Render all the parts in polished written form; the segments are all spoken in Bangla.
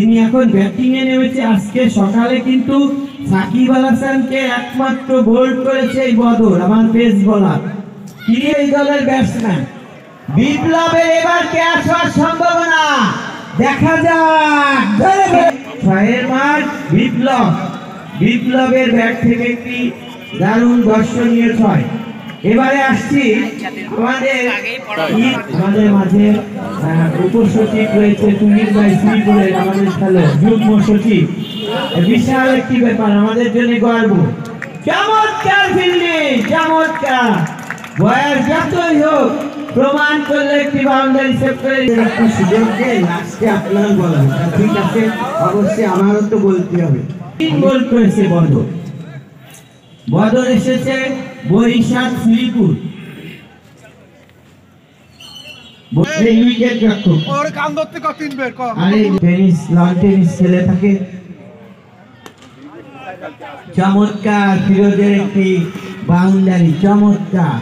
তিনি এখন ব্যাটিং এ নেমেছে। আজকে সকালে কিন্তু সাকিব আল হাসানকে একমাত্র বোল্ড করেছে এই বদর, আমার পেস বোলার। তিনি এই দলের ব্যাটসম্যান। বিপ্লবের এবার ক্যাচ হওয়ার সম্ভাবনা, দেখা যাক। ছয়ের মার বিপ্লবের ব্যাট থেকে একটি দারুণ দর্শনীয় ছয়। এবারে আসছি আমাদের মাঝে উপসচিব রয়েছে তুহিন ভাই শ্রীপুরের, আমাদের খেলো যুগ্ম সচিব। বিশাল একটি ব্যাপার আমাদের জন্য গর্ব। চমৎকার ফিল্ডিং, চমৎকার। বয়স যতই হোক প্রমাণ করলে একটি বাউন্ডারি সেভ করে একটু সুযোগ দিয়ে লাস্টে আপনার বলা, ঠিক আছে? অবশ্যই আমারও তো বলতে হবে। 3 গোল করেছে বদর এসেছে বরিশাল শ্রীপুর। টেনিস খেলে থাকে। চমৎকার ফিরোজের একটি বাউন্ডারি, চমৎকার।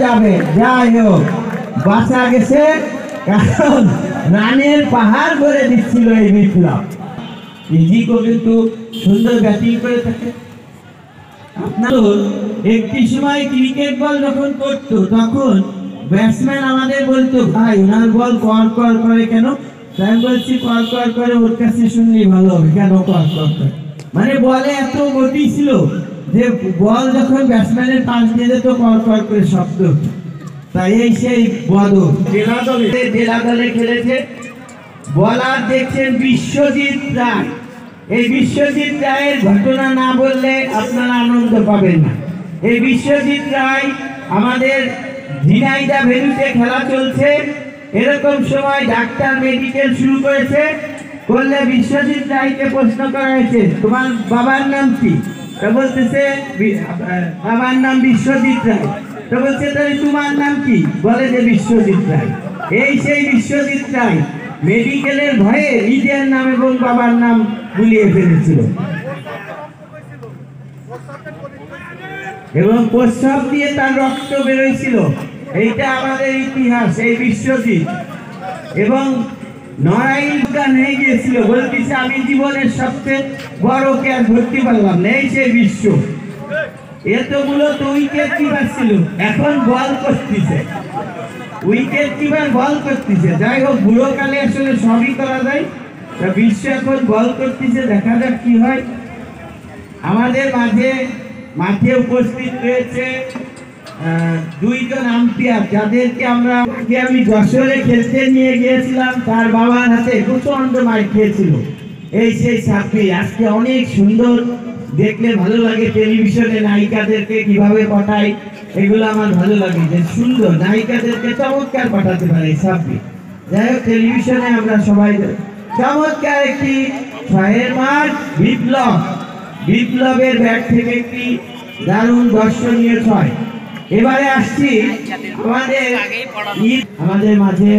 যাবে, যাই হোক বাঁচা গেছে, কারণ রানের পাহাড় করে দিচ্ছিল এই বিপ্লব। ইজিকো কিন্তু সুন্দর ব্যাটিং করে থাকে। আপনার একটি সময় ক্রিকেট বল যখন করতো তখন ব্যাটসম্যান আমাদের বলতো, ভাই ওনার বল কর কর করে কেন? তাই বলছি কর কর করে ওর কাছে শুনলেই ভালো হবে। কেন কর কর করে? মানে বলে এত গতি ছিল যে বল যখন ব্যাটসম্যানের পাশ দিয়ে যেত কর কর করে শব্দ। তাই এই সেই বদর জেলা দলে খেলেছে। বলার দেখছেন বিশ্বজিৎ রায়। এই বিশ্বজিৎ রায়ের ঘটনা না বললে আপনারা আনন্দ পাবেন না। এই বিশ্বজিৎ রায় আমাদের ঝিনাইদহ ভেন্যুতে খেলা চলছে, এরকম সময় ডাক্তার মেডিকেল শুরু করেছে। করলে বিশ্বজিৎ রায়কে প্রশ্ন করা হয়েছে, তোমার বাবার নাম কি? তো বলতেছে বাবার নাম বিশ্বজিৎ রায়। তো বলছে তাহলে তোমার নাম কি? বলে যে বিশ্বজিৎ রায়। এই সেই বিশ্বজিৎ রায় মেডিকেলের ভয়ে নিজের নাম এবং বাবার নাম ভুলিয়ে ফেলেছিল এবং প্রস্রাব দিয়ে তার রক্ত বেরোয়ছিল। এইটা আমাদের ইতিহাস। এই বিশ্বজিৎ এবং নড়াইল হয়ে গিয়েছিল, বলতেছে আমি জীবনের সবচেয়ে বড় ক্যাচ ধরতে পারলাম না। এই সেই বিশ্ব এতগুলো তো উইকেট কিপার ছিল, এখন বল করতেছে। উইকেট কিপার বল করতেছে। যাই হোক, বুড়ো কালে আসলে সবই করা যায়। বিশ্ব এখন বল করতেছে, দেখা যাক কি হয়। আমাদের মাঠে উপস্থিত রয়েছে 2 জন আম্পায়ার, যাদেরকে আমি যশোরে খেলতে নিয়ে গিয়েছিলাম। তার বাবার হাতে প্রচন্ড মার খেয়েছিল। এই সেই সাব্বির। আজকে অনেক সুন্দর, দেখলে ভালো লাগে। টেলিভিশনে নায়িকাদেরকে কিভাবে পাঠায়, এগুলো আমার ভালো লাগে, যে সুন্দর নায়িকাদেরকে চমৎকার পাঠাতে পারে সাব্বির। যাই হোক, টেলিভিশনে আমরা সবাই চমৎকার একটি ছয়ের মার। বিপ্লবের ব্যাট থেকে একটি দারুণ দর্শনীয় ছয়। এবারে আসছি আমাদের মাঝে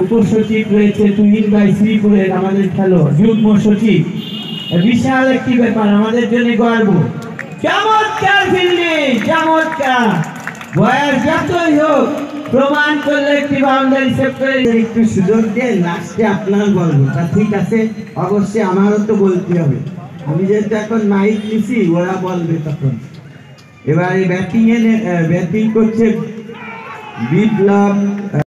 উপসচিব রয়েছে তুহিন ভাই শ্রীপুরের, আমাদের খেলো যুগ্ম সচিব। বিশাল একটি ব্যাপার আমাদের জন্য গর্ব। চমৎকার ফিল্ডিং, চমৎকার। বয়স যতই হোক প্রমাণ করলে একটি বাউন্ডারি সেভ করে একটু সুযোগ দিয়ে লাস্টে আপনার বলবো, ঠিক আছে? অবশ্যই আমারও তো বলতে হবে। আমি যেহেতু এখন মাইক নিছি, ওরা বলবে তখন। এবারে ব্যাটিং করছে বিপ্লব।